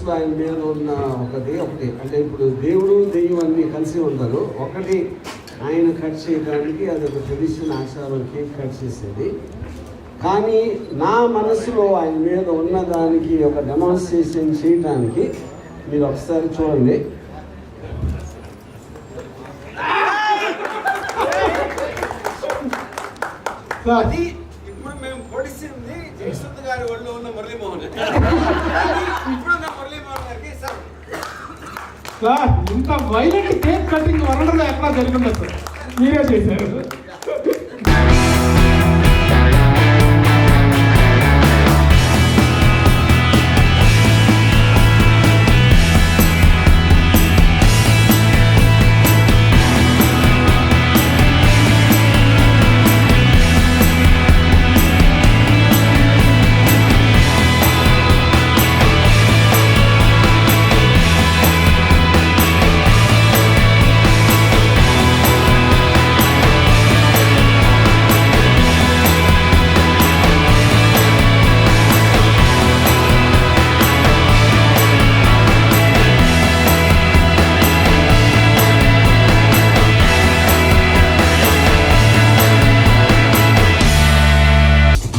మనసులో ఆయన మీద ఉన్న ఒకటి అంటే ఇప్పుడు దేవుడు దెయ్యం అన్నీ కలిసి ఉంటారు. ఒకటి ఆయన కట్ చేయడానికి అది ఒక ట్రెడిషన్ ఆచారం, కేక్ కట్ చేసేది. కానీ నా మనసులో ఆయన మీద ఉన్నదానికి ఒక డెమాన్స్ట్రేషన్ చేయడానికి మీరు ఒకసారి చూడండి. అది ఇప్పుడు మేము పొడిసింది జయసుద్ గారి ఒళ్ళో ఉన్న మురళీమోహన్, ఇప్పుడు ఉన్న మురళీమోహన్ గారికి సార్ ఇంత వైలెంట్ కేక్ కటింగ్ వరల్డ్లో ఎక్కడ జరిగింది సార్, మీరే చేశారు.